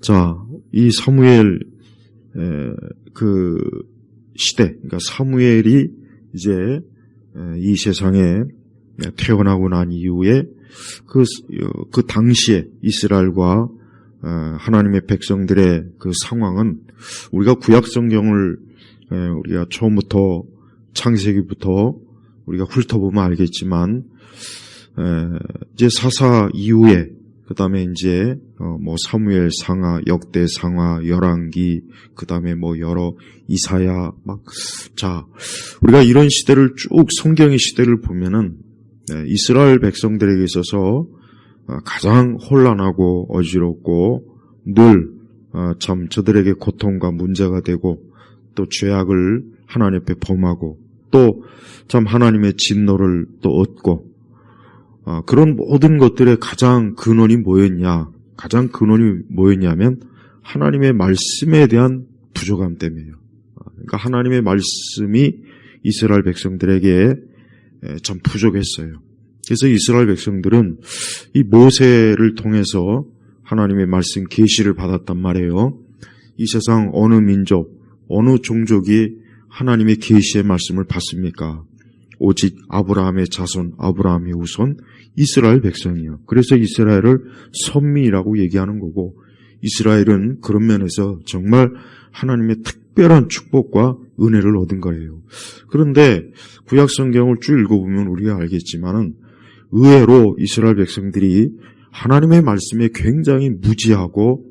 자, 이 사무엘 그 시대, 그러니까 사무엘이 이제 이 세상에 태어나고 난 이후에 그 당시에 이스라엘과 하나님의 백성들의 그 상황은 우리가 구약 성경을 우리가 처음부터 창세기부터 우리가 훑어보면 알겠지만 이제 사사 이후에 그다음에 이제 뭐 사무엘 상하, 역대 상하, 열왕기, 그다음에 뭐 여러 이사야 자, 우리가 이런 시대를 쭉 성경의 시대를 보면은 이스라엘 백성들에게 있어서 가장 혼란하고 어지럽고 늘 참 저들에게 고통과 문제가 되고 또 죄악을 하나님 앞에 범하고 또 참 하나님의 진노를 또 얻고 그런 모든 것들의 가장 근원이 뭐였냐? 가장 근원이 뭐였냐면 하나님의 말씀에 대한 부족함 때문이에요. 그러니까 하나님의 말씀이 이스라엘 백성들에게 참 부족했어요. 그래서 이스라엘 백성들은 이 모세를 통해서 하나님의 말씀 계시를 받았단 말이에요. 이 세상 어느 민족, 어느 종족이 하나님의 계시의 말씀을 받습니까? 오직 아브라함의 자손, 아브라함의 후손, 이스라엘 백성이요. 그래서 이스라엘을 선민이라고 얘기하는 거고, 이스라엘은 그런 면에서 정말 하나님의 특별한 축복과 은혜를 얻은 거예요. 그런데 구약 성경을 쭉 읽어보면 우리가 알겠지만은 의외로 이스라엘 백성들이 하나님의 말씀에 굉장히 무지하고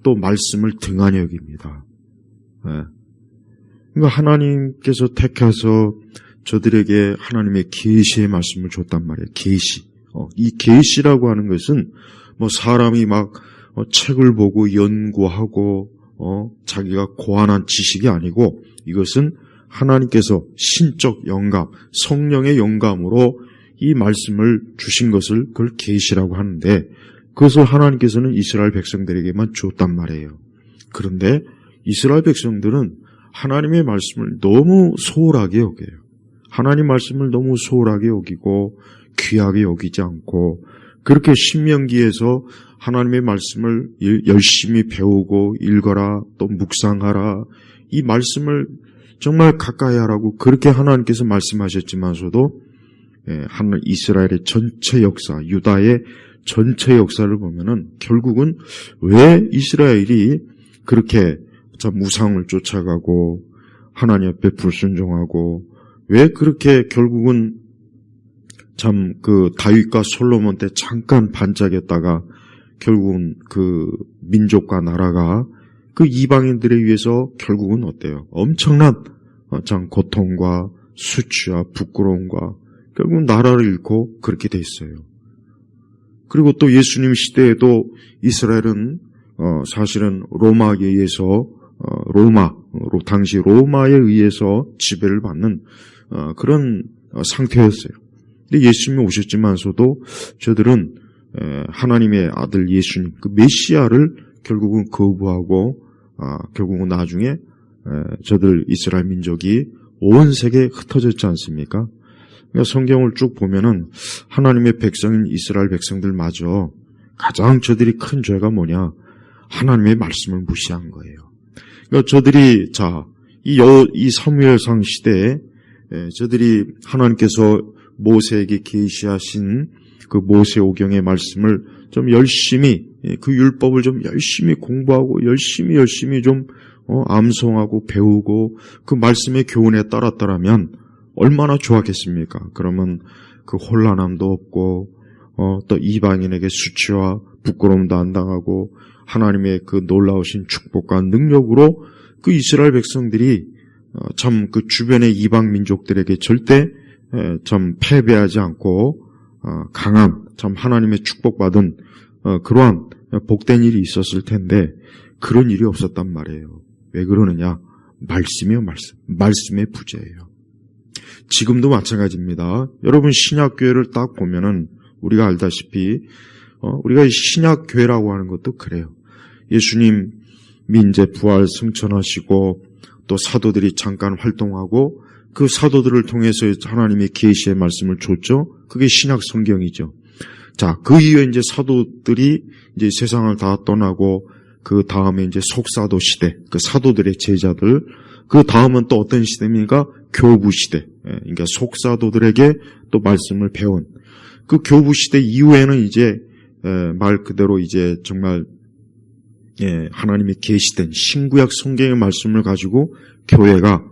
또 말씀을 등한히 여깁니다. 그러니까 하나님께서 택해서 저들에게 하나님의 계시의 말씀을 줬단 말이에요. 계시. 이 계시라고 하는 것은 뭐 사람이 막 책을 보고 연구하고 자기가 고안한 지식이 아니고 이것은 하나님께서 신적 영감, 성령의 영감으로 이 말씀을 주신 것을 그걸 계시라고 하는데 그것을 하나님께서는 이스라엘 백성들에게만 줬단 말이에요. 그런데 이스라엘 백성들은 하나님의 말씀을 너무 소홀하게 여겨요. 하나님 말씀을 너무 소홀하게 여기고 귀하게 여기지 않고 그렇게 신명기에서 하나님의 말씀을 열심히 배우고 읽어라 또 묵상하라 이 말씀을 정말 가까이 하라고 그렇게 하나님께서 말씀하셨지만서도 이스라엘의 전체 역사, 유다의 전체 역사를 보면은 결국은 왜 이스라엘이 그렇게 참 우상을 쫓아가고 하나님 앞에 불순종하고 왜 그렇게 결국은 참 그 다윗과 솔로몬 때 잠깐 반짝였다가 결국은 그 민족과 나라가 그 이방인들에 의해서 결국은 어때요? 엄청난 참 고통과 수치와 부끄러움과 결국은 나라를 잃고 그렇게 돼 있어요. 그리고 또 예수님 시대에도 이스라엘은 사실은 로마에 의해서 당시 로마에 의해서 지배를 받는 그런 상태였어요. 근데 예수님이 오셨지만서도 저들은 하나님의 아들 예수님, 그 메시아를 결국은 거부하고 결국은 나중에 저들 이스라엘 민족이 온 세계에 흩어졌지 않습니까? 그러니까 성경을 쭉 보면은 하나님의 백성인 이스라엘 백성들마저 가장 저들이 큰 죄가 뭐냐? 하나님의 말씀을 무시한 거예요. 그러니까 저들이 이 사무엘상 시대에 저들이 하나님께서 모세에게 계시하신 그 모세오경의 말씀을 좀 열심히 그 율법을 좀 열심히 공부하고 열심히 좀 암송하고 배우고 그 말씀의 교훈에 따랐더라면 얼마나 좋았겠습니까? 그러면 그 혼란함도 없고 또 이방인에게 수치와 부끄러움도 안 당하고 하나님의 그 놀라우신 축복과 능력으로 그 이스라엘 백성들이 참 그 주변의 이방 민족들에게 절대 참 패배하지 않고 강한 참 하나님의 축복받은 그러한 복된 일이 있었을 텐데 그런 일이 없었단 말이에요. 왜 그러느냐? 말씀이요, 말씀의 부재예요. 지금도 마찬가지입니다. 여러분 신약교회를 딱 보면은 우리가 알다시피 우리가 신약교회라고 하는 것도 그래요. 예수님이 이제 부활 승천하시고 또 사도들이 잠깐 활동하고 그 사도들을 통해서 하나님의 계시의 말씀을 줬죠. 그게 신약 성경이죠. 자, 그 이후에 이제 사도들이 이제 세상을 다 떠나고 그 다음에 이제 속사도 시대, 그 사도들의 제자들, 그 다음은 또 어떤 시대입니까? 교부 시대. 그러니까 속사도들에게 또 말씀을 배운 그 교부 시대 이후에는 이제 말 그대로 이제 정말 하나님이 계시된 신구약 성경의 말씀을 가지고 교회가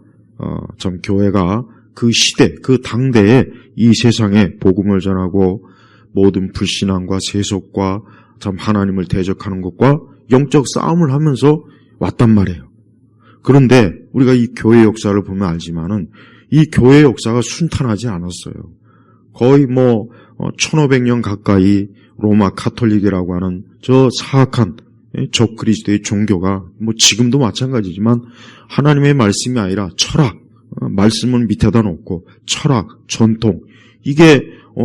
그 시대, 그 당대에 이 세상에 복음을 전하고 모든 불신앙과 세속과 참 하나님을 대적하는 것과 영적 싸움을 하면서 왔단 말이에요. 그런데 우리가 이 교회 역사를 보면 알지만은 이 교회 역사가 순탄하지 않았어요. 거의 1500년 가까이 로마 카톨릭이라고 하는 저 사악한 적그리스도의 종교가 지금도 마찬가지지만 하나님의 말씀이 아니라 철학, 말씀은 밑에다 놓고 철학, 전통, 이게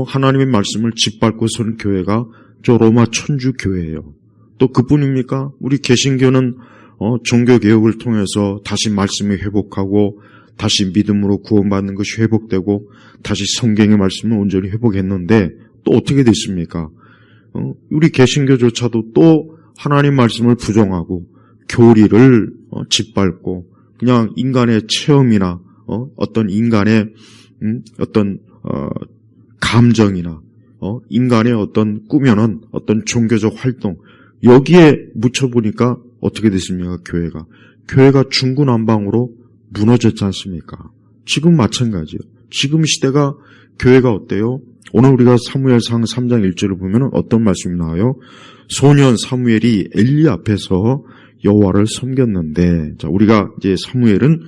하나님의 말씀을 짓밟고 선 교회가 저 로마 천주 교회예요. 또 그뿐입니까? 우리 개신교는 종교개혁을 통해서 다시 말씀을 회복하고 다시 믿음으로 구원받는 것이 회복되고 다시 성경의 말씀을 온전히 회복했는데 또 어떻게 됐습니까? 우리 개신교조차도 또 하나님 말씀을 부정하고 교리를 짓밟고 그냥 인간의 체험이나 어떤 인간의 어떤 감정이나 인간의 어떤 꾸며낸 어떤 종교적 활동 여기에 묻혀보니까 어떻게 됐습니까? 교회가 중구난방으로 무너졌지 않습니까? 지금 마찬가지예요. 지금 시대가 교회가 어때요? 오늘 우리가 사무엘상 3장 1절을 보면 어떤 말씀이 나와요? 소년 사무엘이 엘리 앞에서 여호와를 섬겼는데, 자, 우리가 이제 사무엘은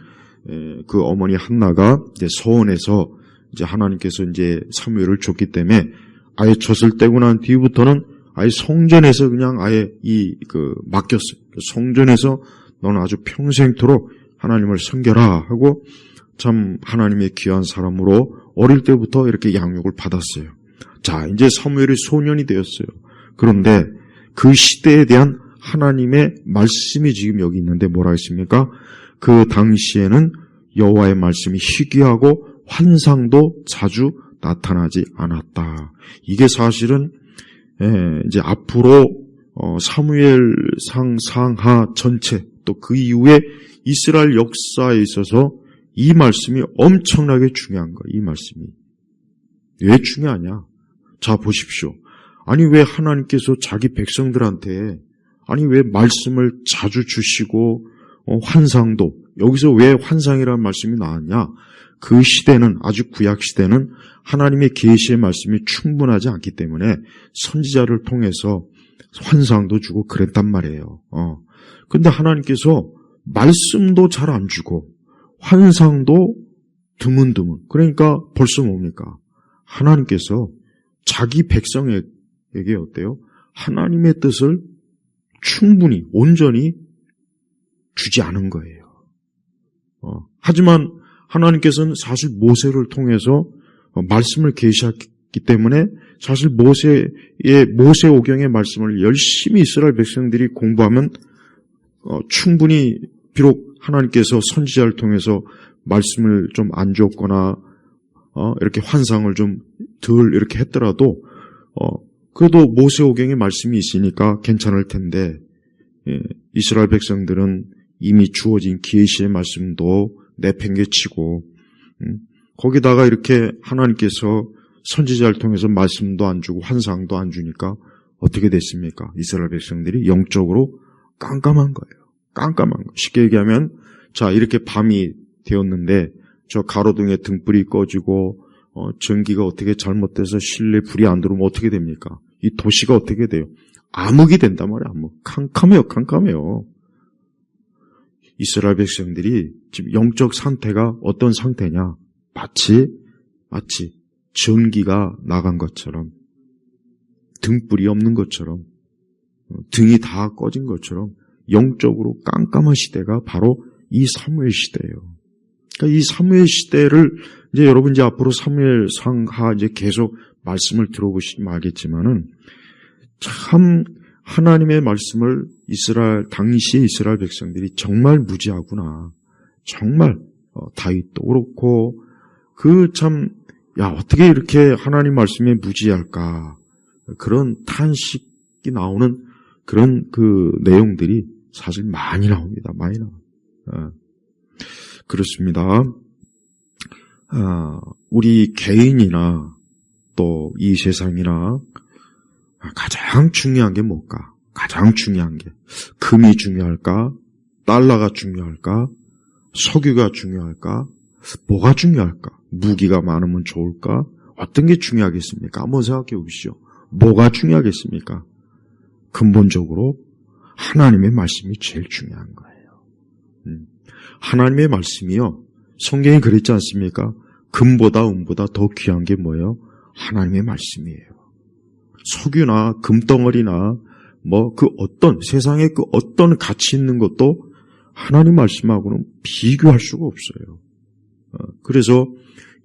그 어머니 한나가 이제 서원에서 이제 하나님께서 이제 사무엘을 줬기 때문에 아예 젖을 떼고 난 뒤부터는 아예 성전에서 그냥 아예 맡겼어요. 성전에서 너는 아주 평생토록 하나님을 섬겨라 하고 참 하나님의 귀한 사람으로 어릴 때부터 이렇게 양육을 받았어요. 자, 이제 사무엘이 소년이 되었어요. 그런데 그 시대에 대한 하나님의 말씀이 지금 여기 있는데 뭐라 했습니까? 그 당시에는 여호와의 말씀이 희귀하고 환상도 자주 나타나지 않았다. 이게 사실은 이제 앞으로 사무엘상 상하 전체 또 그 이후에 이스라엘 역사에 있어서 이 말씀이 엄청나게 중요한 거예요. 이 말씀이. 왜 중요하냐? 자, 보십시오. 아니 왜 하나님께서 자기 백성들한테 왜 말씀을 자주 주시고 환상도 여기서 왜 환상이라는 말씀이 나왔냐? 그 시대는 아주 구약 시대는 하나님의 계시의 말씀이 충분하지 않기 때문에 선지자를 통해서 환상도 주고 그랬단 말이에요. 근데 하나님께서 말씀도 잘 안 주고 환상도 드문드문. 그러니까 벌써 뭡니까? 하나님께서 자기 백성에게 어때요? 하나님의 뜻을 충분히 온전히 주지 않은 거예요. 하지만 하나님께서는 사실 모세를 통해서 말씀을 계시했기 때문에 사실 모세오경의 말씀을 열심히 이스라엘 백성들이 공부하면 충분히 비록 하나님께서 선지자를 통해서 말씀을 좀 안 줬거나 이렇게 환상을 좀 덜 이렇게 했더라도 그래도 모세오경의 말씀이 있으니까 괜찮을 텐데 이스라엘 백성들은 이미 주어진 계시의 말씀도 내팽개치고 거기다가 이렇게 하나님께서 선지자를 통해서 말씀도 안 주고 환상도 안 주니까 어떻게 됐습니까? 이스라엘 백성들이 영적으로 깜깜한 거예요. 깜깜한 거. 쉽게 얘기하면 자 이렇게 밤이 되었는데 저 가로등에 등불이 꺼지고 전기가 어떻게 잘못돼서 실내 불이 안 들어오면 어떻게 됩니까? 이 도시가 어떻게 돼요? 암흑이 된단 말이에요. 암흑. 캄캄해요. 이스라엘 백성들이 지금 영적 상태가 어떤 상태냐? 마치 전기가 나간 것처럼 등불이 없는 것처럼 등이 다 꺼진 것처럼 영적으로 깜깜한 시대가 바로 이 사무엘 시대예요. 그러니까 이 사무엘 시대를 이제 여러분 이제 앞으로 사무엘 상하 이제 계속 말씀을 들어보시면 알겠지만은 참 하나님의 말씀을 당시의 이스라엘 백성들이 정말 무지하구나. 정말 다윗도 그렇고 어떻게 이렇게 하나님 말씀에 무지할까. 그런 탄식이 나오는 그런 그 내용들이 사실 많이 나옵니다. 많이 나와요. 그렇습니다. 우리 개인이나 또 이 세상이나 가장 중요한 게 뭘까? 가장 중요한 게 금이 중요할까? 달러가 중요할까? 석유가 중요할까? 뭐가 중요할까? 무기가 많으면 좋을까? 어떤 게 중요하겠습니까? 한번 생각해 보십시오. 뭐가 중요하겠습니까? 근본적으로 하나님의 말씀이 제일 중요한 거예요. 하나님의 말씀이요. 성경이 그랬지 않습니까? 금보다 은보다 더 귀한 게 뭐예요? 하나님의 말씀이에요. 석유나 금덩어리나 뭐 그 어떤 세상에 그 어떤 가치 있는 것도 하나님 말씀하고는 비교할 수가 없어요. 그래서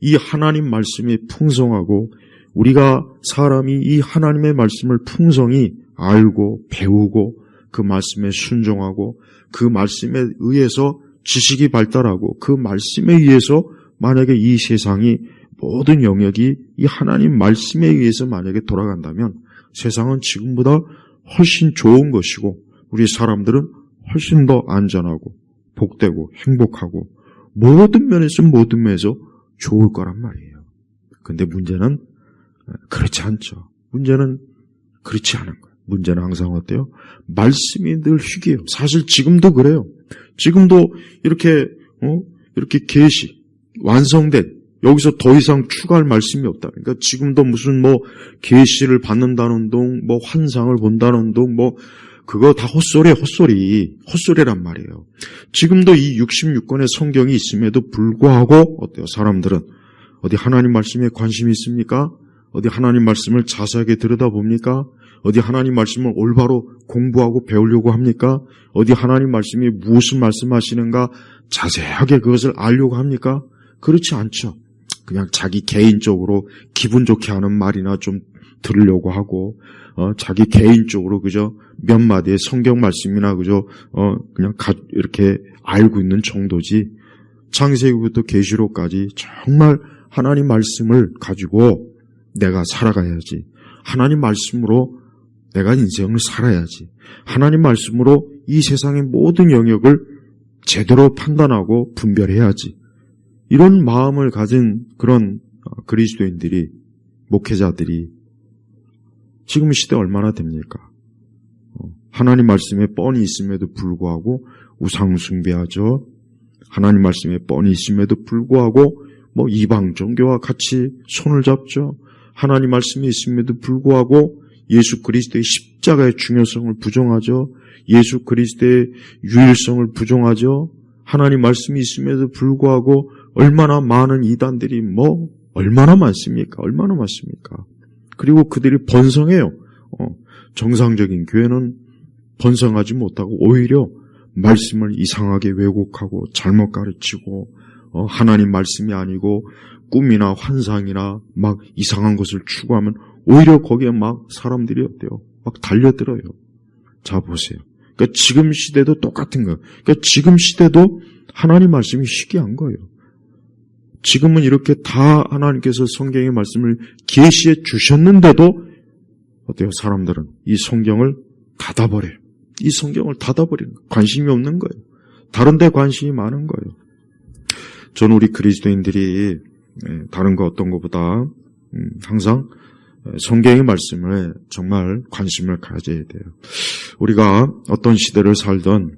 이 하나님 말씀이 풍성하고 우리가 사람이 이 하나님의 말씀을 풍성히 알고 배우고 그 말씀에 순종하고 그 말씀에 의해서 지식이 발달하고 그 말씀에 의해서 만약에 이 세상이 모든 영역이 이 하나님 말씀에 의해서 만약에 돌아간다면 세상은 지금보다 훨씬 좋은 것이고 우리 사람들은 훨씬 더 안전하고 복되고 행복하고 모든 면에서 좋을 거란 말이에요. 근데 문제는 그렇지 않죠. 문제는 그렇지 않은 거예요. 문제는 항상 어때요? 말씀이 늘 희귀해요. 사실 지금도 그래요. 지금도 이렇게 계시 완성된 여기서 더 이상 추가할 말씀이 없다. 그러니까 지금도 무슨 뭐 계시를 받는다는 둥, 뭐 환상을 본다는 둥, 뭐 그거 다 헛소리란 말이에요. 지금도 이 66권의 성경이 있음에도 불구하고 어때요? 사람들은 어디 하나님 말씀에 관심이 있습니까? 어디 하나님 말씀을 자세하게 들여다봅니까? 어디 하나님 말씀을 올바로 공부하고 배우려고 합니까? 어디 하나님 말씀이 무엇을 말씀하시는가 자세하게 그것을 알려고 합니까? 그렇지 않죠. 그냥 자기 개인적으로 기분 좋게 하는 말이나 좀 들으려고 하고 자기 개인적으로 그저 몇 마디의 성경 말씀이나 그저 그냥 이렇게 알고 있는 정도지. 창세기부터 계시록까지 정말 하나님 말씀을 가지고 내가 살아가야지. 하나님 말씀으로 내가 인생을 살아야지. 하나님 말씀으로 이 세상의 모든 영역을 제대로 판단하고 분별해야지. 이런 마음을 가진 그런 그리스도인들이, 목회자들이 지금 시대 얼마나 됩니까? 하나님 말씀에 뻔히 있음에도 불구하고 우상 숭배하죠. 하나님 말씀에 뻔히 있음에도 불구하고 뭐 이방 종교와 같이 손을 잡죠. 하나님 말씀이 있음에도 불구하고 예수 그리스도의 십자가의 중요성을 부정하죠. 예수 그리스도의 유일성을 부정하죠. 하나님 말씀이 있음에도 불구하고 얼마나 많은 이단들이 얼마나 많습니까? 얼마나 많습니까? 그리고 그들이 번성해요. 정상적인 교회는 번성하지 못하고 오히려 말씀을 이상하게 왜곡하고 잘못 가르치고 하나님 말씀이 아니고 꿈이나 환상이나 막 이상한 것을 추구하면 오히려 거기에 막 사람들이 어때요? 막 달려들어요. 자 보세요. 그러니까 지금 시대도 똑같은 거예요. 그러니까 지금 시대도 하나님 말씀이 희귀한 거예요. 지금은 이렇게 다 하나님께서 성경의 말씀을 계시해 주셨는데도 어때요? 사람들은 이 성경을 닫아버려요. 이 성경을 닫아버리는 거예요. 관심이 없는 거예요. 다른 데 관심이 많은 거예요. 저는 우리 그리스도인들이 다른 거 어떤 것보다 항상 성경의 말씀을 정말 관심을 가져야 돼요. 우리가 어떤 시대를 살던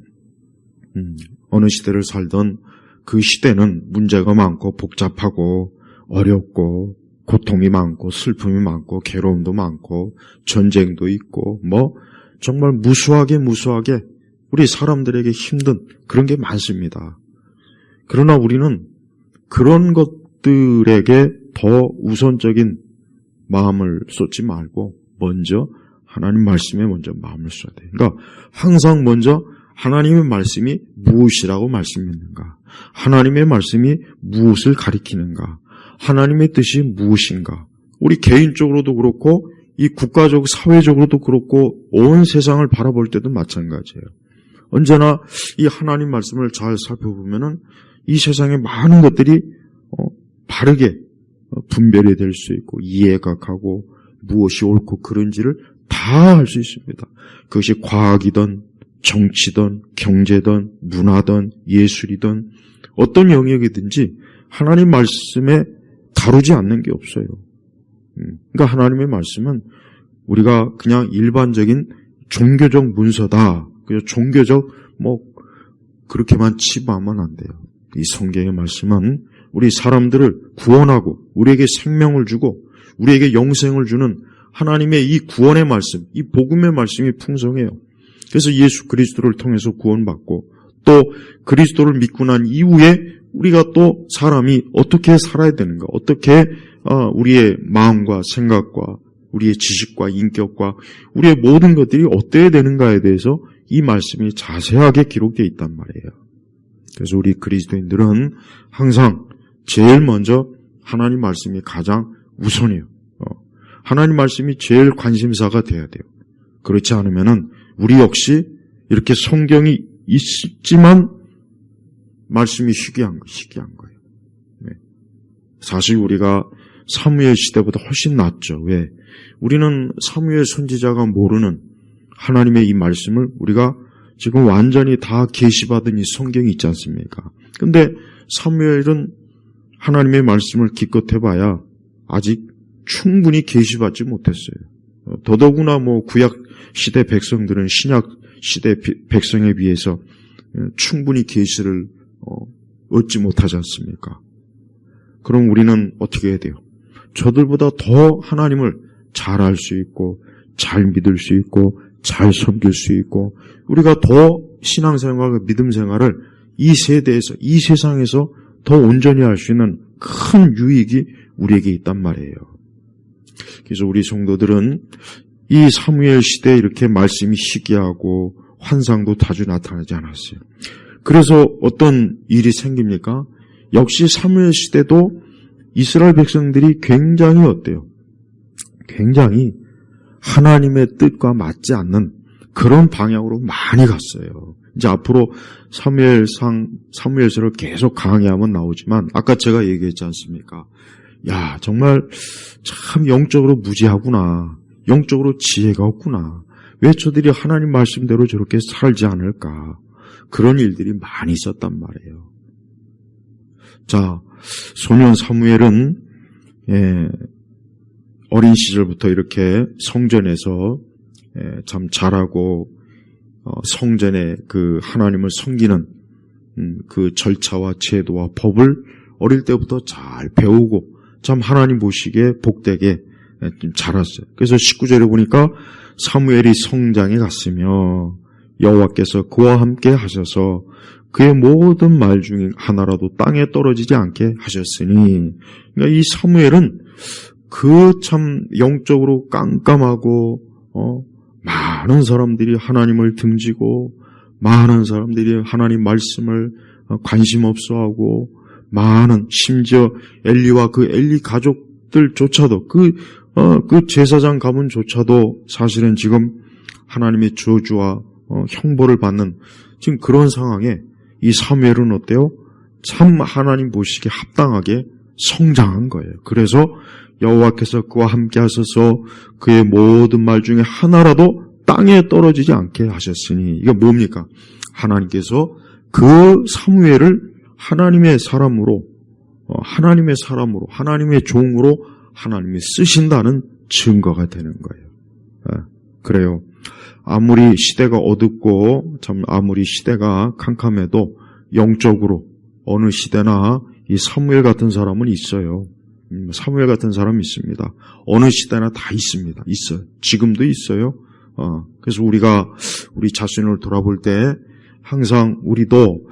어느 시대를 살던 그 시대는 문제가 많고 복잡하고 어렵고 고통이 많고 슬픔이 많고 괴로움도 많고 전쟁도 있고 정말 무수하게 우리 사람들에게 힘든 그런 게 많습니다. 그러나 우리는 그런 것들에게 더 우선적인 마음을 쏟지 말고 먼저 하나님 말씀에 먼저 마음을 쏟아야 돼요. 그러니까 항상 먼저 하나님의 말씀이 무엇이라고 말씀했는가? 하나님의 말씀이 무엇을 가리키는가? 하나님의 뜻이 무엇인가? 우리 개인적으로도 그렇고 이 국가적, 사회적으로도 그렇고 온 세상을 바라볼 때도 마찬가지예요. 언제나 이 하나님 말씀을 잘 살펴보면은 이 세상의 많은 것들이 바르게 분별이 될 수 있고 이해가 가고 무엇이 옳고 그른지를 다 할 수 있습니다. 그것이 과학이든 정치든 경제든 문화든 예술이든 어떤 영역이든지 하나님 말씀에 다루지 않는 게 없어요. 그러니까 하나님의 말씀은 우리가 그냥 일반적인 종교적 문서다. 그래서 종교적 그렇게만 치부하면 안 돼요. 이 성경의 말씀은 우리 사람들을 구원하고 우리에게 생명을 주고 우리에게 영생을 주는 하나님의 이 구원의 말씀, 이 복음의 말씀이 풍성해요. 그래서 예수 그리스도를 통해서 구원받고 또 그리스도를 믿고 난 이후에 우리가 또 사람이 어떻게 살아야 되는가, 어떻게 우리의 마음과 생각과 우리의 지식과 인격과 우리의 모든 것들이 어때야 되는가에 대해서 이 말씀이 자세하게 기록되어 있단 말이에요. 그래서 우리 그리스도인들은 항상 제일 먼저 하나님 말씀이 가장 우선이에요. 하나님 말씀이 제일 관심사가 돼야 돼요. 그렇지 않으면은 우리 역시 이렇게 성경이 있지만 말씀이 희귀한 거예요. 네. 사실 우리가 사무엘 시대보다 훨씬 낫죠. 왜? 우리는 사무엘 선지자가 모르는 하나님의 이 말씀을 우리가 지금 완전히 다 계시받은 이 성경이 있지 않습니까? 근데 사무엘은 하나님의 말씀을 기껏해봐야 아직 충분히 계시받지 못했어요. 더더구나 구약 시대 백성들은 신약 시대 백성에 비해서 충분히 계시를 얻지 못하지 않습니까? 그럼 우리는 어떻게 해야 돼요? 저들보다 더 하나님을 잘 알 수 있고 잘 믿을 수 있고 잘 섬길 수 있고 우리가 더 신앙생활과 믿음생활을 이 세대에서 이 세상에서 더 온전히 할 수 있는 큰 유익이 우리에게 있단 말이에요. 그래서 우리 성도들은 이 사무엘 시대에 이렇게 말씀이 희귀하고 환상도 자주 나타나지 않았어요. 그래서 어떤 일이 생깁니까? 역시 사무엘 시대도 이스라엘 백성들이 굉장히 어때요? 굉장히 하나님의 뜻과 맞지 않는 그런 방향으로 많이 갔어요. 이제 앞으로 사무엘서를 계속 강의하면 나오지만 아까 제가 얘기했지 않습니까? 야, 정말 참 영적으로 무지하구나. 영적으로 지혜가 없구나. 왜 저들이 하나님 말씀대로 저렇게 살지 않을까? 그런 일들이 많이 있었단 말이에요. 자, 소년 사무엘은 어린 시절부터 이렇게 성전에서 참 잘하고 성전에 그 하나님을 섬기는 그 절차와 제도와 법을 어릴 때부터 잘 배우고 참 하나님 보시기에 복되게 좀 자랐어요. 그래서 19절에 보니까 사무엘이 성장에 갔으며 여호와께서 그와 함께 하셔서 그의 모든 말 중에 하나라도 땅에 떨어지지 않게 하셨으니, 그러니까 이 사무엘은 그 참 영적으로 깜깜하고 많은 사람들이 하나님을 등지고 많은 사람들이 하나님 말씀을 관심 없어하고 많은 심지어 엘리와 그 엘리 가족들조차도 그 제사장 가문조차도 사실은 지금 하나님의 저주와 형벌을 받는 지금 그런 상황에 이 사무엘은 어때요? 참 하나님 보시기에 합당하게 성장한 거예요. 그래서 여호와께서 그와 함께 하셔서 그의 모든 말 중에 하나라도 땅에 떨어지지 않게 하셨으니, 이게 뭡니까? 하나님께서 그 사무엘을 하나님의 사람으로 하나님의 종으로 하나님이 쓰신다는 증거가 되는 거예요. 그래요. 아무리 시대가 어둡고 참 아무리 시대가 캄캄해도 영적으로 어느 시대나 이 사무엘 같은 사람은 있어요. 사무엘 같은 사람이 있습니다. 어느 시대나 다 있습니다. 있어요. 지금도 있어요. 그래서 우리가 우리 자신을 돌아볼 때 항상 우리도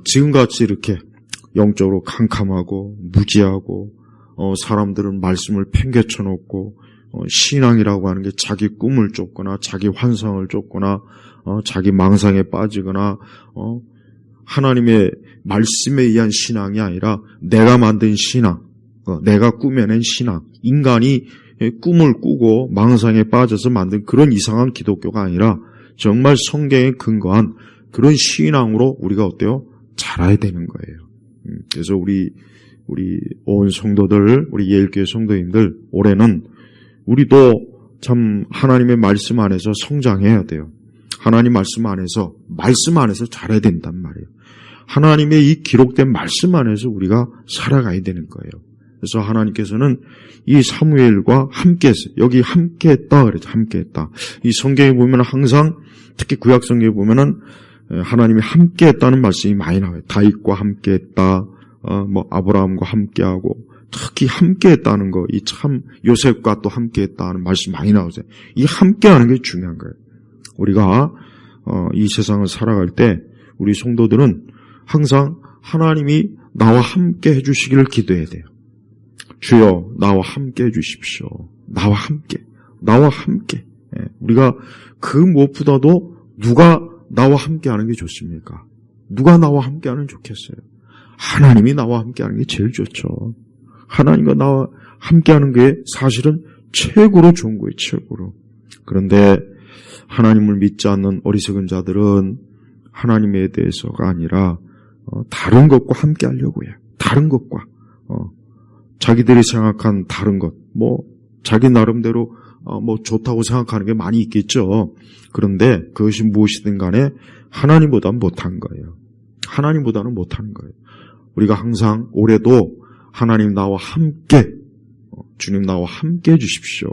지금같이 이렇게 영적으로 캄캄하고 무지하고 사람들은 말씀을 팽개쳐 놓고 신앙이라고 하는 게 자기 꿈을 쫓거나 자기 환상을 쫓거나 자기 망상에 빠지거나 하나님의 말씀에 의한 신앙이 아니라 내가 만든 신앙, 내가 꾸며낸 신앙, 인간이 꿈을 꾸고 망상에 빠져서 만든 그런 이상한 기독교가 아니라 정말 성경에 근거한 그런 신앙으로 우리가 어때요? 자라야 되는 거예요. 그래서 우리 온 성도들, 우리 예일교회 성도님들, 올해는 우리도 참 하나님의 말씀 안에서 성장해야 돼요. 하나님 말씀 안에서 잘해야 된단 말이에요. 하나님의 이 기록된 말씀 안에서 우리가 살아가야 되는 거예요. 그래서 하나님께서는 이 사무엘과 함께했어요. 여기 함께했다 그랬죠. 함께했다. 이 성경에 보면 항상 특히 구약 성경에 보면은 하나님이 함께했다는 말씀이 많이 나와요. 다윗과 함께했다. 아브라함과 함께하고 특히 함께했다는 거, 이 참 요셉과 또 함께했다는 말씀 많이 나오죠. 이 함께하는 게 중요한 거예요. 우리가 이 세상을 살아갈 때 우리 성도들은 항상 하나님이 나와 함께 해주시기를 기도해야 돼요. 주여 나와 함께 해주십시오. 나와 함께. 우리가 그 무엇보다도 누가 나와 함께하는 게 좋습니까? 누가 나와 함께하는 게 좋겠어요? 하나님이 나와 함께하는 게 제일 좋죠. 하나님과 나와 함께하는 게 사실은 최고로 좋은 거예요. 최고로. 그런데 하나님을 믿지 않는 어리석은 자들은 하나님에 대해서가 아니라 다른 것과 함께하려고 해요. 다른 것과 자기들이 생각한 다른 것, 자기 나름대로 좋다고 생각하는 게 많이 있겠죠. 그런데 그것이 무엇이든 간에 하나님보다는 못한 거예요. 하나님보다는 못하는 거예요. 우리가 항상 올해도 하나님 나와 함께, 주님 나와 함께 해주십시오.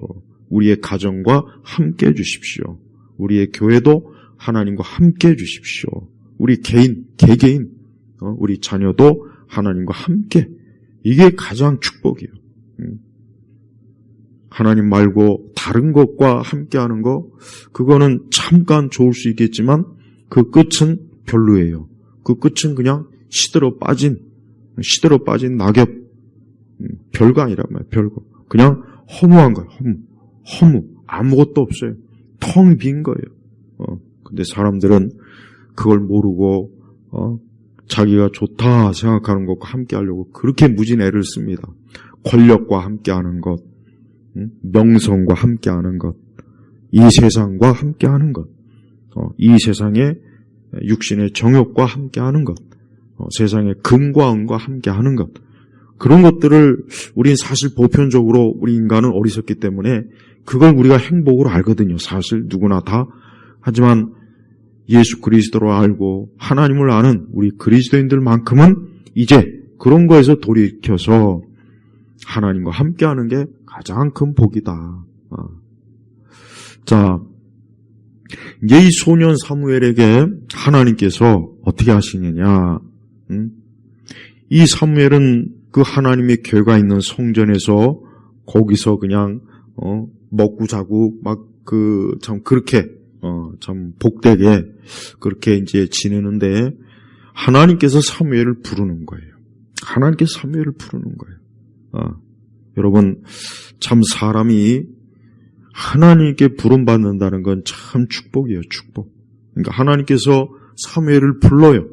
우리의 가정과 함께 해주십시오. 우리의 교회도 하나님과 함께 해주십시오. 우리 개개인, 우리 자녀도 하나님과 함께. 이게 가장 축복이에요. 하나님 말고 다른 것과 함께하는 거, 그거는 잠깐 좋을 수 있겠지만 그 끝은 별로예요. 그 끝은 그냥 시들어 빠진 낙엽, 별거 아니란 말이에요. 별거. 그냥 허무한 거예요. 허무. 아무것도 없어요. 텅 빈 거예요. 근데 사람들은 그걸 모르고 자기가 좋다 생각하는 것과 함께 하려고 그렇게 무진 애를 씁니다. 권력과 함께 하는 것, 명성과 함께 하는 것, 이 세상과 함께 하는 것, 이 세상의 육신의 정욕과 함께 하는 것, 세상의 금과 은과 함께 하는 것, 그런 것들을 우린 사실 보편적으로 우리 인간은 어리석기 때문에 그걸 우리가 행복으로 알거든요. 사실 누구나 다. 하지만 예수 그리스도로 알고 하나님을 아는 우리 그리스도인들만큼은 이제 그런 거에서 돌이켜서 하나님과 함께하는 게 가장 큰 복이다. 자, 이제 이 소년 사무엘에게 하나님께서 어떻게 하시느냐? 이 사무엘은 그 하나님의 궤가 있는 성전에서 거기서 그냥 먹고 자고 참 그렇게 참 복되게 그렇게 이제 지내는데 하나님께서 사무엘을 부르는 거예요. 하나님께서 사무엘을 부르는 거예요. 여러분 참 사람이 하나님께 부름받는다는 건 참 축복이에요. 축복. 그러니까 하나님께서 사무엘을 불러요.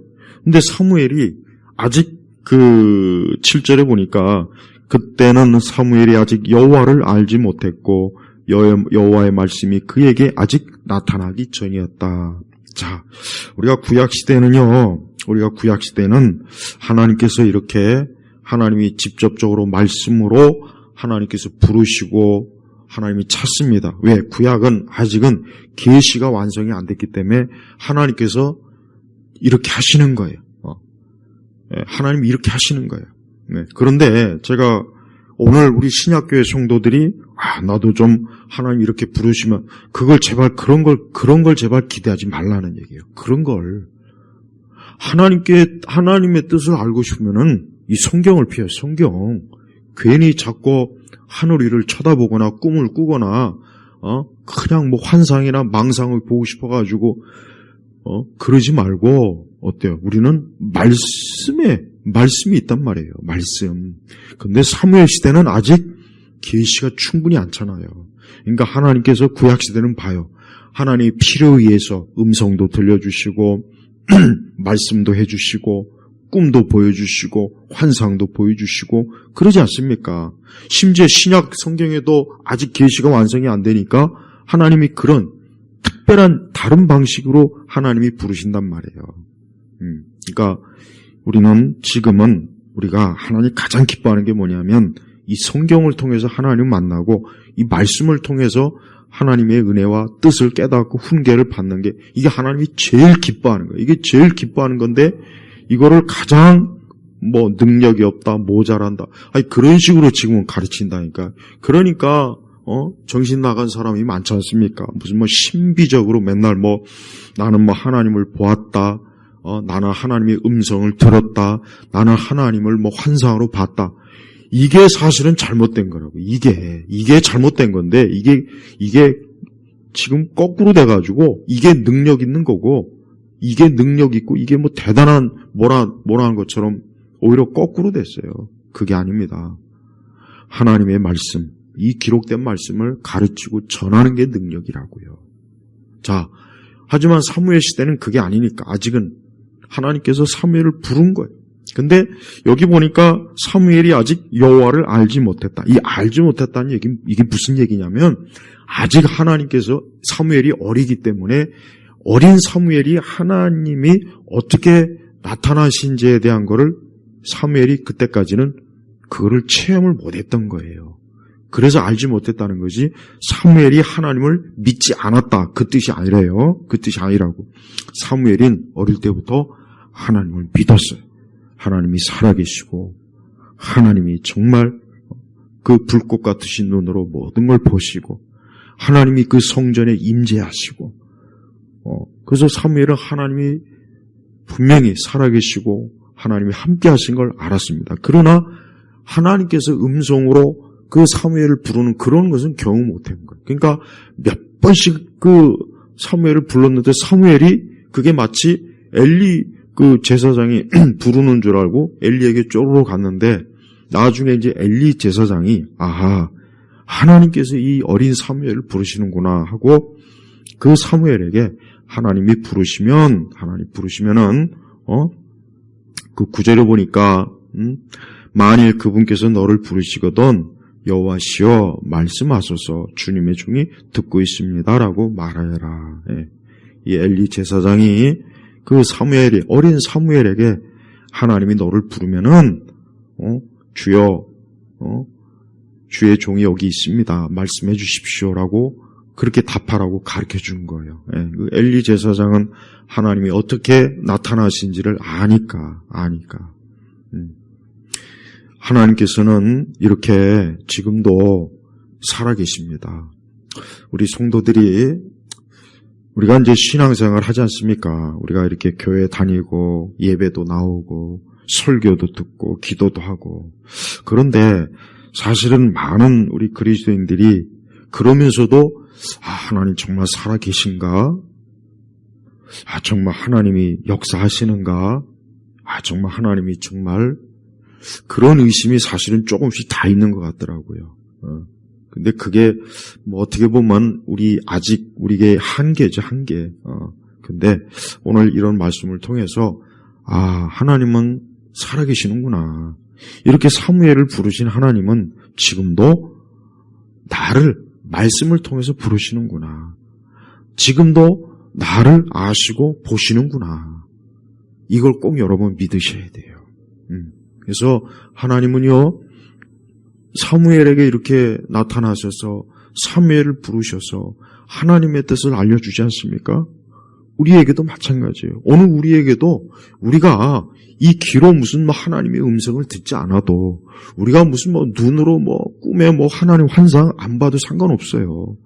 근데 사무엘이 아직 그 7절에 보니까 그때는 사무엘이 아직 여호와를 알지 못했고 여호와의 말씀이 그에게 아직 나타나기 전이었다. 자, 우리가 구약시대는 하나님께서 이렇게 하나님이 직접적으로 말씀으로 하나님께서 부르시고 하나님이 찾습니다. 왜? 구약은 아직은 계시가 완성이 안 됐기 때문에 하나님께서 이렇게 하시는 거예요. 하나님이 이렇게 하시는 거예요. 네. 그런데 제가 오늘 우리 신약교회 성도들이 나도 좀 하나님 이렇게 부르시면 그걸 제발 그런 걸 제발 기대하지 말라는 얘기예요. 그런 걸 하나님의 뜻을 알고 싶으면은 이 성경을 피해요. 성경. 괜히 자꾸 하늘 위를 쳐다보거나 꿈을 꾸거나 그냥 환상이나 망상을 보고 싶어가지고 그러지 말고 어때요? 우리는 말씀이 있단 말이에요. 말씀. 근데 사무엘 시대는 아직 계시가 충분히 않잖아요. 그러니까 하나님께서 구약 시대는 봐요. 하나님이 필요에 의해서 음성도 들려주시고 말씀도 해주시고 꿈도 보여주시고 환상도 보여주시고 그러지 않습니까? 심지어 신약 성경에도 아직 계시가 완성이 안 되니까 하나님이 그런 특별한 다른 방식으로 하나님이 부르신단 말이에요. 그러니까 지금은 우리가 하나님 가장 기뻐하는 게 뭐냐면 이 성경을 통해서 하나님을 만나고 이 말씀을 통해서 하나님의 은혜와 뜻을 깨닫고 훈계를 받는 게 이게 하나님이 제일 기뻐하는 거예요. 이게 제일 기뻐하는 건데 이거를 가장 능력이 없다, 모자란다. 아니 그런 식으로 지금은 가르친다니까. 그러니까 정신 나간 사람이 많지 않습니까? 무슨 신비적으로 맨날 나는 하나님을 보았다. 나는 하나님의 음성을 들었다. 나는 하나님을 환상으로 봤다. 이게 사실은 잘못된 거라고. 이게 잘못된 건데, 이게 지금 거꾸로 돼가지고, 이게 능력 있는 거고, 이게 능력 있고, 이게 대단한 뭐라는 것처럼 오히려 거꾸로 됐어요. 그게 아닙니다. 하나님의 말씀, 이 기록된 말씀을 가르치고 전하는 게 능력이라고요. 자, 하지만 사무엘 시대는 그게 아니니까 아직은 하나님께서 사무엘을 부른 거예요. 근데 여기 보니까 사무엘이 아직 여호와를 알지 못했다. 이 알지 못했다는 얘기, 이게 무슨 얘기냐면 아직 하나님께서 사무엘이 어리기 때문에 어린 사무엘이 하나님이 어떻게 나타나신지에 대한 거를 사무엘이 그때까지는 그거를 체험을 못했던 거예요. 그래서 알지 못했다는 거지 사무엘이 하나님을 믿지 않았다. 그 뜻이 아니래요. 그 뜻이 아니라고. 사무엘은 어릴 때부터 하나님을 믿었어요. 하나님이 살아계시고 하나님이 정말 그 불꽃 같으신 눈으로 모든 걸 보시고 하나님이 그 성전에 임재하시고 그래서 사무엘은 하나님이 분명히 살아계시고 하나님이 함께 하신 걸 알았습니다. 그러나 하나님께서 음성으로 그 사무엘을 부르는 그런 것은 경우 못한 거예요. 그러니까 몇 번씩 그 사무엘을 불렀는데 사무엘이 그게 마치 엘리 그 제사장이 부르는 줄 알고 엘리에게 쪼르르 갔는데 나중에 이제 엘리 제사장이 아하 하나님께서 이 어린 사무엘을 부르시는구나 하고 그 사무엘에게 하나님이 부르시면은 그 구절에 보니까 만일 그분께서 너를 부르시거든 여호와시여 말씀하소서 주님의 종이 듣고 있습니다라고 말하여라. 예. 이 엘리 제사장이 그 사무엘이 어린 사무엘에게 하나님이 너를 부르면은 주여 주의 종이 여기 있습니다. 말씀해 주십시오라고 그렇게 답하라고 가르쳐 준 거예요. 예. 그 엘리 제사장은 하나님이 어떻게 나타나신지를 아니까. 하나님께서는 이렇게 지금도 살아계십니다. 우리 성도들이 우리가 이제 신앙생활 하지 않습니까? 우리가 이렇게 교회 다니고 예배도 나오고 설교도 듣고 기도도 하고 그런데 사실은 많은 우리 그리스도인들이 그러면서도 하나님 정말 살아계신가? 정말 하나님이 역사하시는가? 정말 하나님이 정말 그런 의심이 사실은 조금씩 다 있는 것 같더라고요. 근데 그게 어떻게 보면 우리의 한계죠, 한계. 근데 오늘 이런 말씀을 통해서 하나님은 살아계시는구나. 이렇게 사무엘을 부르신 하나님은 지금도 나를 말씀을 통해서 부르시는구나. 지금도 나를 아시고 보시는구나. 이걸 꼭 여러분 믿으셔야 돼요. 그래서 하나님은요, 사무엘에게 이렇게 나타나셔서 사무엘을 부르셔서 하나님의 뜻을 알려주지 않습니까? 우리에게도 마찬가지예요. 오늘 우리에게도 우리가 이 귀로 무슨 하나님의 음성을 듣지 않아도 우리가 무슨 눈으로 꿈에 하나님 환상 안 봐도 상관없어요.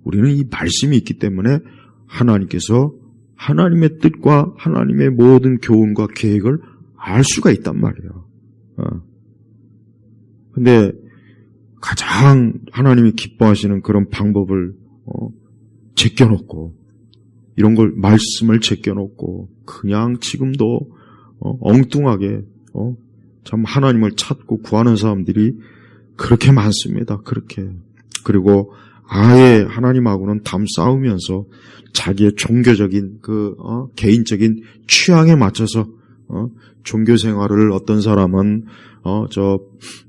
우리는 이 말씀이 있기 때문에 하나님께서 하나님의 뜻과 하나님의 모든 교훈과 계획을 알 수가 있단 말이에요. 근데 가장 하나님이 기뻐하시는 그런 방법을 제껴놓고 이런 걸 말씀을 제껴놓고 그냥 지금도 엉뚱하게 참 하나님을 찾고 구하는 사람들이 그렇게 많습니다. 그렇게. 그리고 아예 하나님하고는 담 싸우면서 자기의 종교적인 개인적인 취향에 맞춰서 종교 생활을 어떤 사람은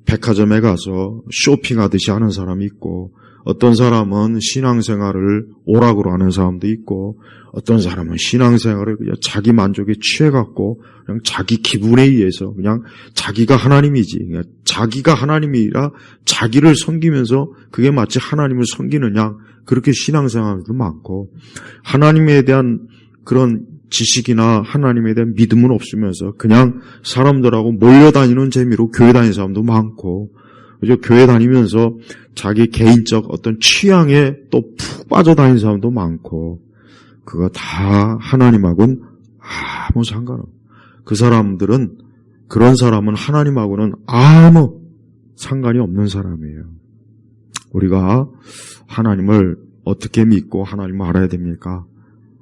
백화점에 가서 쇼핑하듯이 하는 사람이 있고 어떤 사람은 신앙생활을 오락으로 하는 사람도 있고, 어떤 사람은 신앙생활을 그냥 자기 만족에 취해갖고 그냥 자기 기분에 의해서 그냥 자기가 하나님이지, 그냥 자기가 하나님이라 자기를 섬기면서 그게 마치 하나님을 섬기느냐, 그렇게 신앙생활도 많고, 하나님에 대한 그런 지식이나 하나님에 대한 믿음은 없으면서 그냥 사람들하고 몰려다니는 재미로 교회 다니는 사람도 많고, 그죠? 교회 다니면서 자기 개인적 어떤 취향에 또 푹 빠져다니는 사람도 많고, 그거 다 하나님하고는 아무 상관없어요. 그 사람들은, 그런 사람은 하나님하고는 아무 상관이 없는 사람이에요. 우리가 하나님을 어떻게 믿고 하나님을 알아야 됩니까?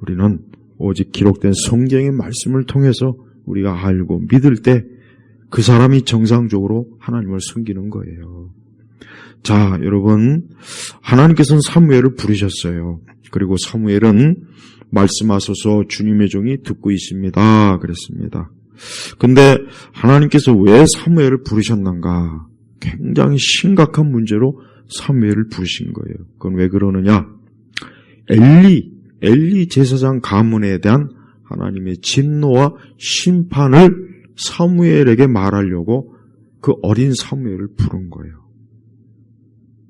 우리는 오직 기록된 성경의 말씀을 통해서 우리가 알고 믿을 때 그 사람이 정상적으로 하나님을 섬기는 거예요. 자, 여러분, 하나님께서는 사무엘을 부르셨어요. 그리고 사무엘은 말씀하소서 주님의 종이 듣고 있습니다 그랬습니다. 근데 하나님께서 왜 사무엘을 부르셨는가? 굉장히 심각한 문제로 사무엘을 부르신 거예요. 그건 왜 그러느냐? 엘리 제사장 가문에 대한 하나님의 진노와 심판을 사무엘에게 말하려고 그 어린 사무엘을 부른 거예요.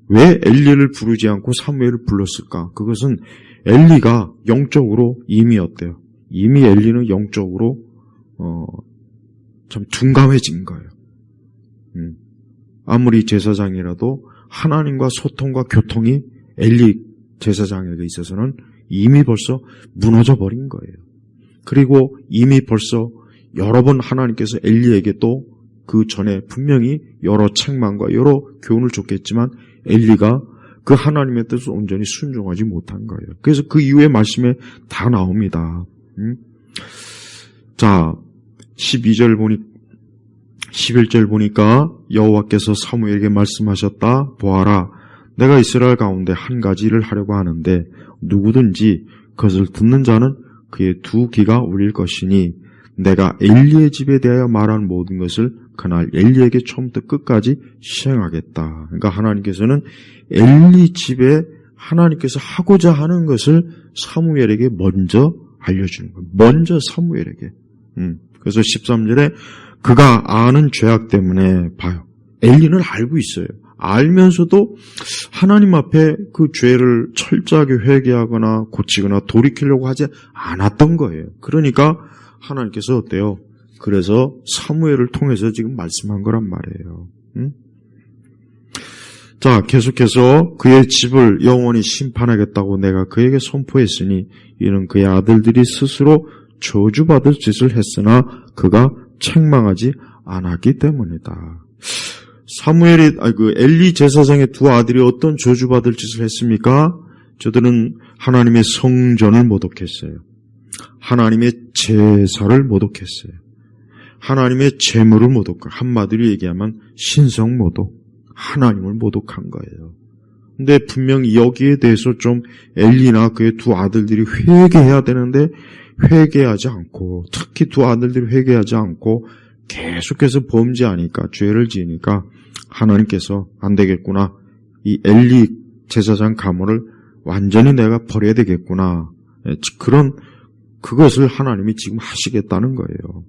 왜 엘리를 부르지 않고 사무엘을 불렀을까? 그것은 엘리가 영적으로 이미 어때요? 이미 엘리는 영적으로 참 둔감해진 거예요. 아무리 제사장이라도 하나님과 소통과 교통이 엘리 제사장에게 있어서는 이미 벌써 무너져 버린 거예요. 그리고 이미 벌써 여러 번 하나님께서 엘리에게 또 그 전에 분명히 여러 책망과 여러 교훈을 줬겠지만 엘리가 그 하나님의 뜻을 온전히 순종하지 못한 거예요. 그래서 그 이후의 말씀에 다 나옵니다. 자, 11절 보니까 여호와께서 사무엘에게 말씀하셨다. 보아라, 내가 이스라엘 가운데 한 가지 일을 하려고 하는데 누구든지 그것을 듣는 자는 그의 두 귀가 울릴 것이니 내가 엘리의 집에 대하여 말한 모든 것을 그날 엘리에게 처음부터 끝까지 시행하겠다. 그러니까 하나님께서는 엘리 집에 하나님께서 하고자 하는 것을 사무엘에게 먼저 알려주는 거예요. 먼저 사무엘에게. 그래서 13절에 그가 아는 죄악 때문에 봐요. 엘리는 알고 있어요. 알면서도 하나님 앞에 그 죄를 철저하게 회개하거나 고치거나 돌이키려고 하지 않았던 거예요. 그러니까 하나님께서 어때요? 그래서 사무엘을 통해서 지금 말씀한 거란 말이에요. 자, 계속해서 그의 집을 영원히 심판하겠다고 내가 그에게 선포했으니 이는 그의 아들들이 스스로 저주받을 짓을 했으나 그가 책망하지 않았기 때문이다. 엘리 제사장의 두 아들이 어떤 저주받을 짓을 했습니까? 저들은 하나님의 성전을 모독했어요. 하나님의 제사를 모독했어요. 하나님의 제물을 모독한, 한마디로 얘기하면 신성 모독, 하나님을 모독한 거예요. 근데 분명히 여기에 대해서 좀 엘리나 그의 두 아들들이 회개해야 되는데 회개하지 않고, 특히 두 아들들이 회개하지 않고 계속해서 범죄하니까, 죄를 지으니까 하나님께서 안 되겠구나, 이 엘리 제사장 가문을 완전히 내가 버려야 되겠구나, 그것을 하나님이 지금 하시겠다는 거예요.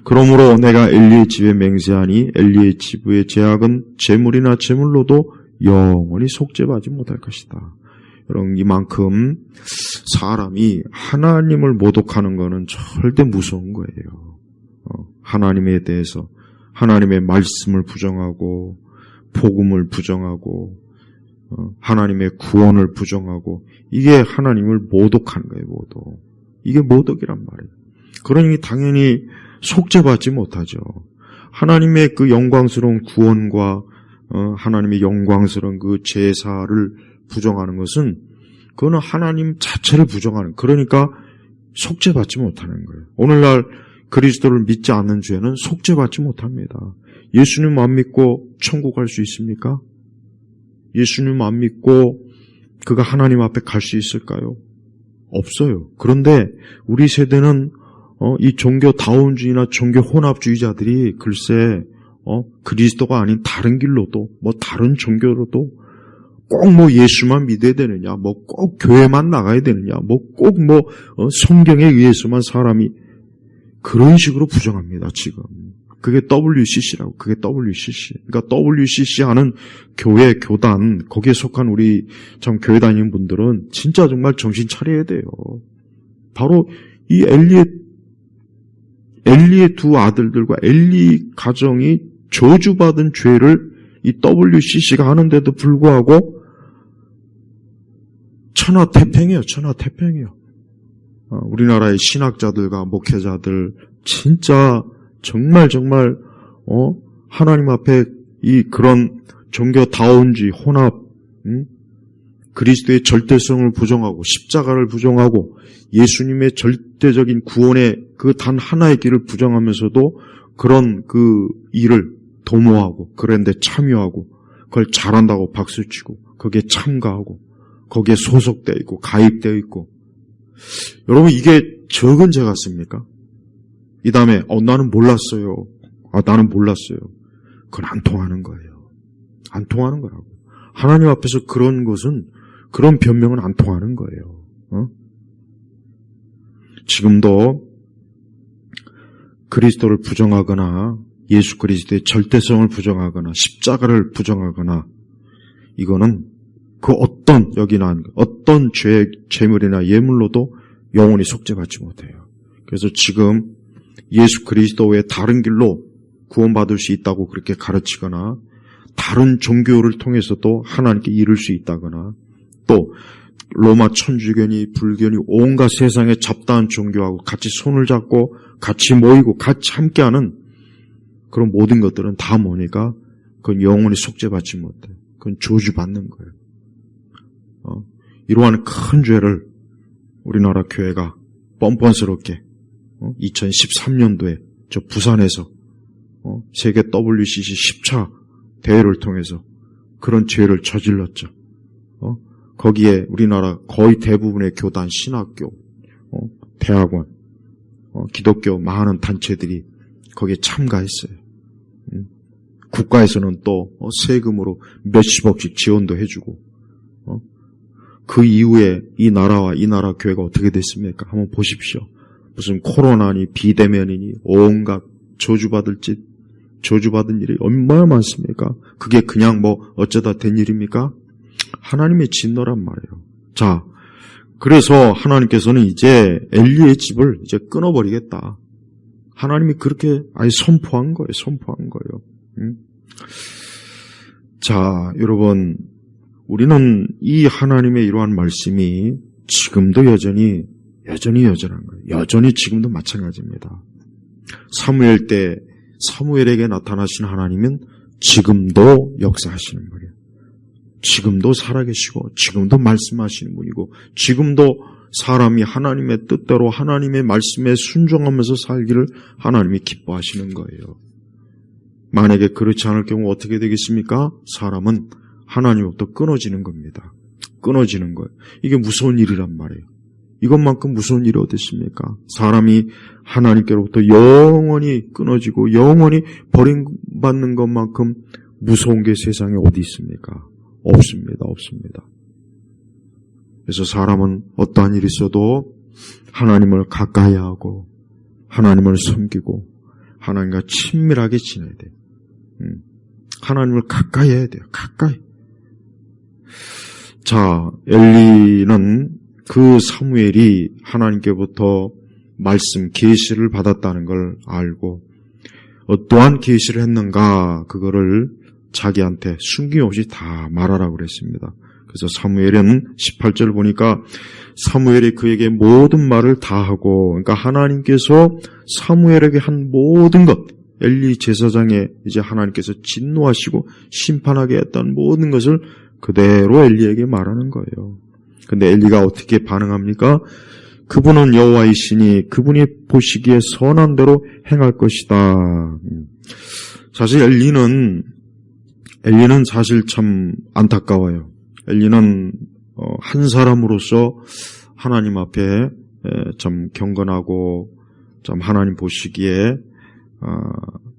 그러므로 내가 엘리의 집에 맹세하니 엘리의 집의 죄악은 제물이나 제물로도 영원히 속죄받지 못할 것이다. 여러분, 이만큼 사람이 하나님을 모독하는 것은 절대 무서운 거예요. 하나님에 대해서, 하나님의 말씀을 부정하고 복음을 부정하고 하나님의 구원을 부정하고, 이게 하나님을 모독하는 거예요. 모독. 이게 모독이란 말이에요. 그러니 당연히 속죄받지 못하죠. 하나님의 그 영광스러운 구원과 하나님의 영광스러운 그 제사를 부정하는 것은, 그거는 하나님 자체를 부정하는, 그러니까 속죄받지 못하는 거예요. 오늘날 그리스도를 믿지 않는 죄는 속죄받지 못합니다. 예수님 안 믿고 천국 갈 수 있습니까? 예수님 안 믿고 그가 하나님 앞에 갈 수 있을까요? 없어요. 그런데 우리 세대는 이 종교 다운주의나 종교 혼합주의자들이 글쎄 그리스도가 아닌 다른 길로도, 다른 종교로도 꼭 뭐 예수만 믿어야 되느냐, 뭐 꼭 교회만 나가야 되느냐, 뭐 꼭 성경에 의해서만 사람이 그런 식으로 부정합니다, 지금. 그게 WCC라고, 그게 WCC. 그러니까 WCC 하는 교회, 교단, 거기에 속한 우리 참 교회 다니는 분들은 진짜 정말 정신 차려야 돼요. 바로 이 엘리의 두 아들들과 엘리 가정이 저주받은 죄를 이 WCC가 하는데도 불구하고 천하태평이에요. 천하태평이에요. 우리나라의 신학자들과 목회자들 진짜 정말 하나님 앞에 이 그런 종교다운주의, 혼합, 그리스도의 절대성을 부정하고 십자가를 부정하고 예수님의 절대적인 구원의 그 단 하나의 길을 부정하면서도 그런 그 일을 도모하고 그런데 참여하고 그걸 잘한다고 박수치고 거기에 참가하고 거기에 소속되어 있고 가입되어 있고, 여러분 이게 적은 죄 같습니까? 이 다음에 나는 몰랐어요. 나는 몰랐어요. 그건 안 통하는 거예요. 안 통하는 거라고. 하나님 앞에서 그런 것은, 그런 변명은 안 통하는 거예요. 지금도 그리스도를 부정하거나 예수 그리스도의 절대성을 부정하거나 십자가를 부정하거나, 이거는 그 어떤 어떤 죄물이나 예물로도 영원히 속죄받지 못해요. 그래서 지금 예수 그리스도 외에 다른 길로 구원받을 수 있다고 그렇게 가르치거나 다른 종교를 통해서도 하나님께 이룰 수 있다거나, 또 로마 천주교니 불교니 온갖 세상의 잡다한 종교하고 같이 손을 잡고 같이 모이고 같이 함께하는 그런 모든 것들은 다 뭐니까 그건 영원히 속죄받지 못해. 그건 저주받는 거예요. 이러한 큰 죄를 우리나라 교회가 뻔뻔스럽게 2013년도에 저 부산에서 세계 WCC 10차 대회를 통해서 그런 죄를 저질렀죠. 거기에 우리나라 거의 대부분의 교단, 신학교, 대학원, 기독교 많은 단체들이 거기에 참가했어요. 국가에서는 또 세금으로 몇십억씩 지원도 해주고, 그 이후에 이 나라와 이 나라 교회가 어떻게 됐습니까? 한번 보십시오. 무슨 코로나니 비대면이니 온갖 저주받은 일이 얼마나 많습니까? 그게 그냥 어쩌다 된 일입니까? 하나님의 진노란 말이에요. 자, 그래서 하나님께서는 이제 엘리의 집을 이제 끊어버리겠다. 하나님이 그렇게 아예 선포한 거예요. 자, 여러분, 우리는 이 하나님의 이러한 말씀이 지금도 여전히 여전한 거예요. 여전히 지금도 마찬가지입니다. 사무엘 때 사무엘에게 나타나신 하나님은 지금도 역사하시는 분이에요. 지금도 살아계시고 지금도 말씀하시는 분이고 지금도 사람이 하나님의 뜻대로 하나님의 말씀에 순종하면서 살기를 하나님이 기뻐하시는 거예요. 만약에 그렇지 않을 경우 어떻게 되겠습니까? 사람은 하나님으로부터 끊어지는 겁니다. 끊어지는 거예요. 이게 무서운 일이란 말이에요. 이것만큼 무서운 일이 어디 있습니까? 사람이 하나님께로부터 영원히 끊어지고 영원히 버림받는 것만큼 무서운 게 세상에 어디 있습니까? 없습니다. 그래서 사람은 어떠한 일이 있어도 하나님을 가까이 하고 하나님을 섬기고 하나님과 친밀하게 지내야 돼요. 하나님을 가까이 해야 돼요. 가까이. 자, 엘리는 그 사무엘이 하나님께부터 말씀, 계시를 받았다는 걸 알고 어떠한 계시를 했는가 그거를 자기한테 숨김없이 다 말하라고 그랬습니다. 그래서 사무엘은 18절 보니까 사무엘이 그에게 모든 말을 다 하고, 그러니까 하나님께서 사무엘에게 한 모든 것, 엘리 제사장에 이제 하나님께서 진노하시고 심판하게 했던 모든 것을 그대로 엘리에게 말하는 거예요. 근데 엘리가 어떻게 반응합니까? 그분은 여호와이시니 그분이 보시기에 선한 대로 행할 것이다. 사실 엘리는 사실 참 안타까워요. 엘리는 한 사람으로서 하나님 앞에 참 경건하고 참 하나님 보시기에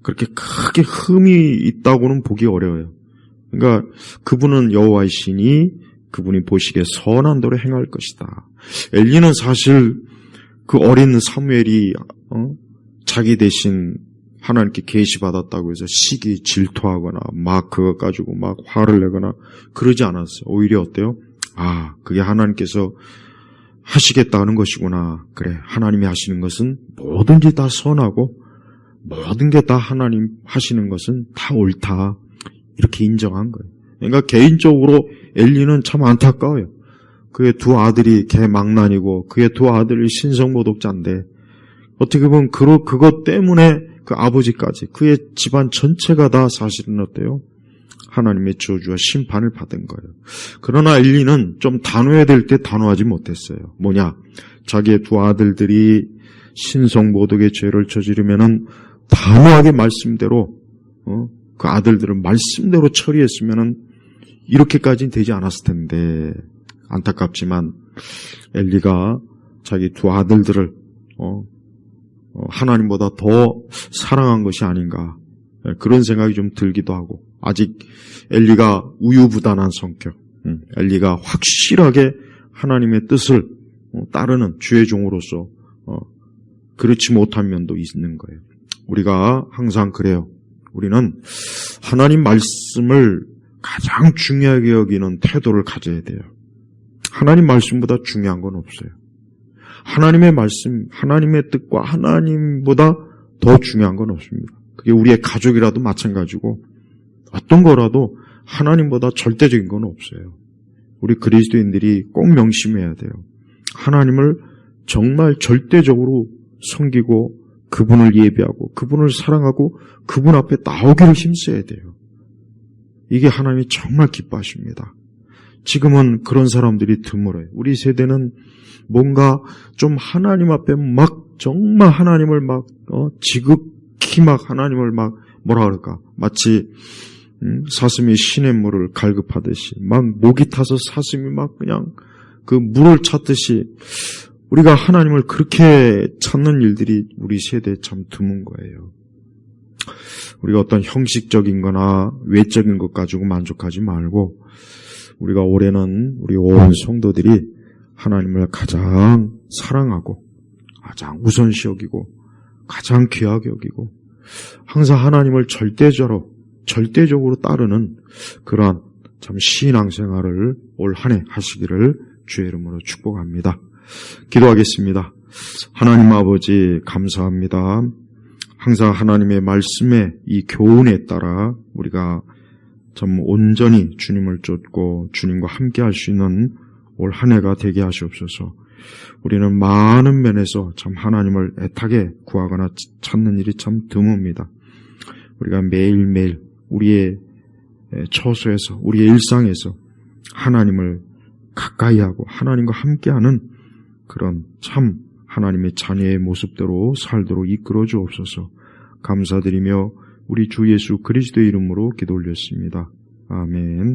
그렇게 크게 흠이 있다고는 보기 어려워요. 그러니까 그분은 여호와의 신이 그분이 보시기에 선한 대로 행할 것이다. 엘리는 사실 그 어린 사무엘이 자기 대신 하나님께 계시받았다고 해서 시기 질투하거나 막 그것 가지고 막 화를 내거나 그러지 않았어요. 오히려 어때요? 그게 하나님께서 하시겠다는 것이구나. 그래, 하나님이 하시는 것은 뭐든지 다 선하고 모든 게 다 하나님 하시는 것은 다 옳다. 이렇게 인정한 거예요. 그러니까 개인적으로 엘리는 참 안타까워요. 그의 두 아들이 개망난이고 그의 두 아들이 신성모독자인데 어떻게 보면 그것 때문에 그 아버지까지 그의 집안 전체가 다 사실은 어때요? 하나님의 저주와 심판을 받은 거예요. 그러나 엘리는 좀 단호해야 될 때 단호하지 못했어요. 뭐냐? 자기의 두 아들들이 신성모독의 죄를 저지르면은 단호하게 말씀대로 그 아들들은 말씀대로 처리했으면은 이렇게까지는 되지 않았을 텐데 안타깝지만 엘리가 자기 두 아들들을 하나님보다 더 사랑한 것이 아닌가 그런 생각이 좀 들기도 하고 아직 엘리가 우유부단한 성격 엘리가 확실하게 하나님의 뜻을 따르는 주의 종으로서 그렇지 못한 면도 있는 거예요. 우리가 항상 그래요. 우리는 하나님 말씀을 가장 중요하게 여기는 태도를 가져야 돼요. 하나님 말씀보다 중요한 건 없어요. 하나님의 말씀, 하나님의 뜻과 하나님보다 더 중요한 건 없습니다. 그게 우리의 가족이라도 마찬가지고 어떤 거라도 하나님보다 절대적인 건 없어요. 우리 그리스도인들이 꼭 명심해야 돼요. 하나님을 정말 절대적으로 섬기고 그분을 예배하고 그분을 사랑하고 그분 앞에 나오기를 힘써야 돼요. 이게 하나님이 정말 기뻐하십니다. 지금은 그런 사람들이 드물어요. 우리 세대는 뭔가 좀 하나님 앞에 막 정말 하나님을 막 지극히 막 하나님을 막 뭐라 그럴까 마치 사슴이 시냇물을 갈급하듯이 막 목이 타서 사슴이 막 그냥 그 물을 찾듯이 우리가 하나님을 그렇게 찾는 일들이 우리 세대에 참 드문 거예요. 우리가 어떤 형식적인 거나 외적인 것 가지고 만족하지 말고 우리가 올해는 우리 온 성도들이 하나님을 가장 사랑하고 가장 우선시 여기고 가장 귀하게 여기고 항상 하나님을 절대적으로 따르는 그러한 참 신앙생활을 올 한 해 하시기를 주의 이름으로 축복합니다. 기도하겠습니다. 하나님 아버지 감사합니다. 항상 하나님의 말씀에 이 교훈에 따라 우리가 참 온전히 주님을 쫓고 주님과 함께 할 수 있는 올 한 해가 되게 하시옵소서. 우리는 많은 면에서 참 하나님을 애타게 구하거나 찾는 일이 참 드뭅니다. 우리가 매일매일 우리의 처소에서 우리의 일상에서 하나님을 가까이 하고 하나님과 함께하는 그런 참 하나님의 자녀의 모습대로 살도록 이끌어 주옵소서. 감사드리며 우리 주 예수 그리스도의 이름으로 기도 올렸습니다. 아멘.